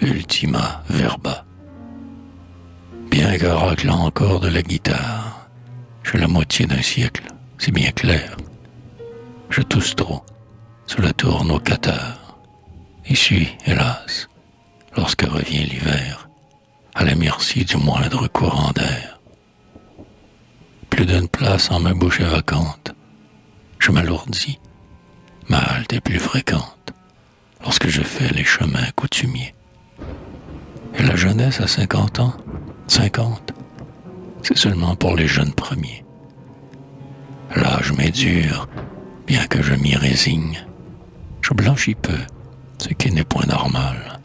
ultima verba. Bien que raclant encore de la guitare, j'ai la moitié d'un siècle, c'est bien clair. Je tousse trop, cela tourne au cathare, et suis, hélas, lorsque revient l'hiver, à la merci du moindre courant d'air. Plus d'une place en ma bouche est vacante, je m'alourdis, ma halte est plus fréquente, lorsque je fais les chemins coutumiers. Et la jeunesse à 50 ans, 50, c'est seulement pour les jeunes premiers. L'âge m'est dur, bien que je m'y résigne. Je blanchis peu, ce qui n'est point normal.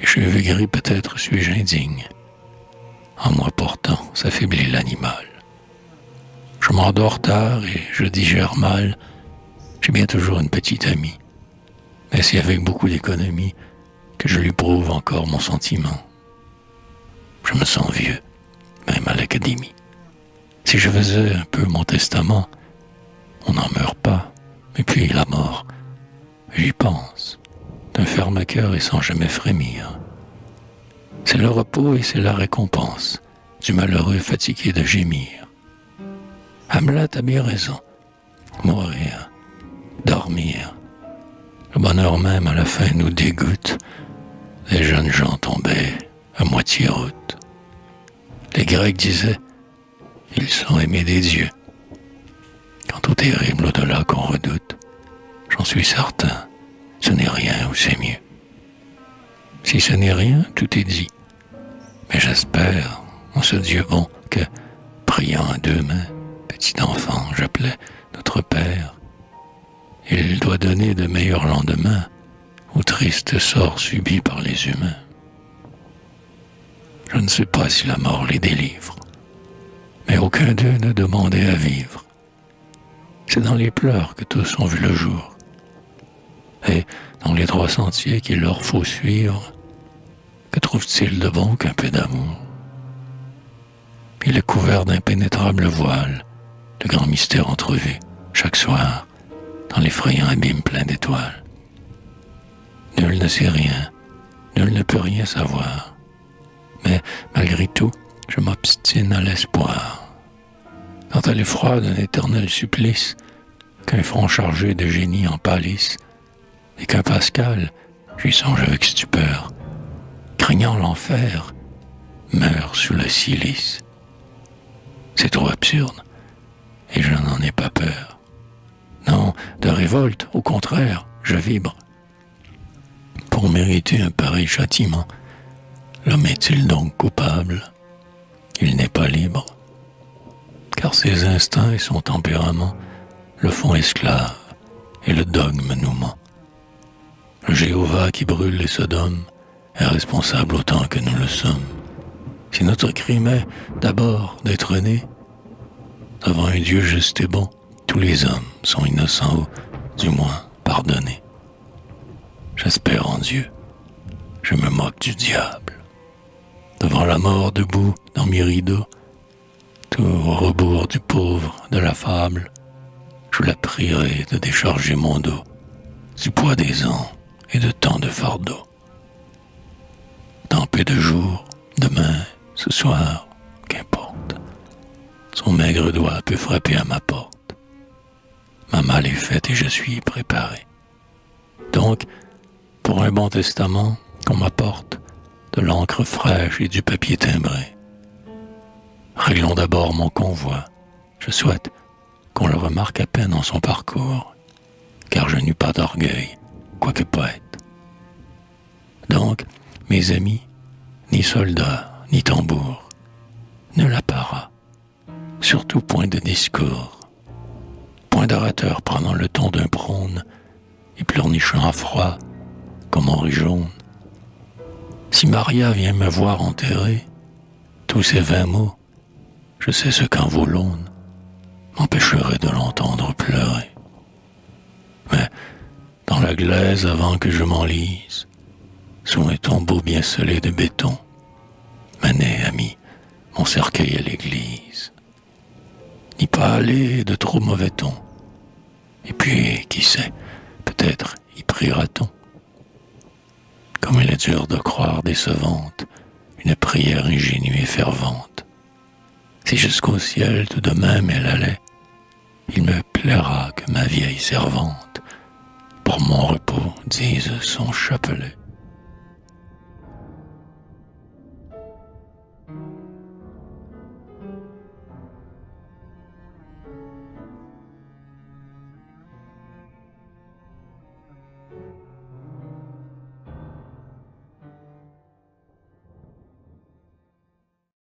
Les cheveux gris peut-être suis-je indigne. En moi pourtant s'affaiblit l'animal. Je m'endors tard et je digère mal. J'ai bien toujours une petite amie. Mais c'est avec beaucoup d'économie que je lui prouve encore mon sentiment. Je me sens vieux, même à l'académie. Si je faisais un peu mon testament, on n'en meurt pas. Et puis la mort, j'y pense, d'un ferme cœur et sans jamais frémir. C'est le repos et c'est la récompense du malheureux fatigué de gémir. Hamlet a bien raison. Mourir, dormir, le bonheur même à la fin nous dégoûte. Les jeunes gens tombaient à moitié route. Les Grecs disaient, ils sont aimés des dieux. Quant au terrible au-delà qu'on redoute, j'en suis certain, ce n'est rien ou c'est mieux. Si ce n'est rien, tout est dit. Mais j'espère, en ce Dieu bon, que, priant à deux mains, petit enfant, j'appelais notre Père, il doit donner de meilleurs lendemains au triste sort subi par les humains. Je ne sais pas si la mort les délivre, mais aucun d'eux ne demandait à vivre. C'est dans les pleurs que tous ont vu le jour, et dans les trois sentiers qu'il leur faut suivre, que trouvent-ils de bon qu'un peu d'amour? Il est couvert d'impénétrables voiles, le grand mystère entrevu, chaque soir, dans l'effrayant abîme plein d'étoiles. Nul ne sait rien, nul ne peut rien savoir, mais malgré tout, je m'obstine à l'espoir. Quant à l'effroi d'un éternel supplice, qu'un front chargé de génie en pâlisse, et qu'un Pascal, j'y songe avec stupeur, craignant l'enfer, meurt sous le cilice. C'est trop absurde, et je n'en ai pas peur. Non, de révolte, au contraire, je vibre. Pour mériter un pareil châtiment, l'homme est-il donc coupable? Il n'est pas libre, car ses instincts et son tempérament le font esclave, et le dogme nous ment. Le Jéhovah qui brûle les sodomes est responsable autant que nous le sommes. Si notre crime est, d'abord, d'être né, devant un Dieu juste et bon, tous les hommes sont innocents ou, du moins, pardonnés. J'espère en Dieu, je me moque du diable. Devant la mort debout dans mes rideaux, tout au rebours du pauvre de la fable, je la prierai de décharger mon dos du poids des ans et de tant de fardeaux. Dans peu de jours, demain, ce soir, qu'importe, son maigre doigt peut frapper à ma porte. Ma malle est faite et je suis préparé. Donc, pour un bon testament, qu'on m'apporte de l'encre fraîche et du papier timbré. Réglons d'abord mon convoi. Je souhaite qu'on le remarque à peine en son parcours, car je n'eus pas d'orgueil, quoique poète. Donc, mes amis, ni soldats, ni tambours, nul apparat, surtout point de discours, point d'orateur prenant le ton d'un prône et pleurnichant à froid comme en riz jaune. Si Maria vient me voir enterrer, tous ces 20 mots, je sais ce qu'en vaut l'aune, m'empêcherait de l'entendre pleurer. Mais dans la glaise avant que je m'enlise, sous un tombeau bien scellé de béton, menez, ami, mon cercueil à l'église. N'y pas aller de trop mauvais ton. Et puis, qui sait, peut-être y priera-t-on. comme il est dur de croire décevante une prière ingénue et fervente. Si jusqu'au ciel tout de même elle allait, il me plaira que ma vieille servante pour mon repos dise son chapelet.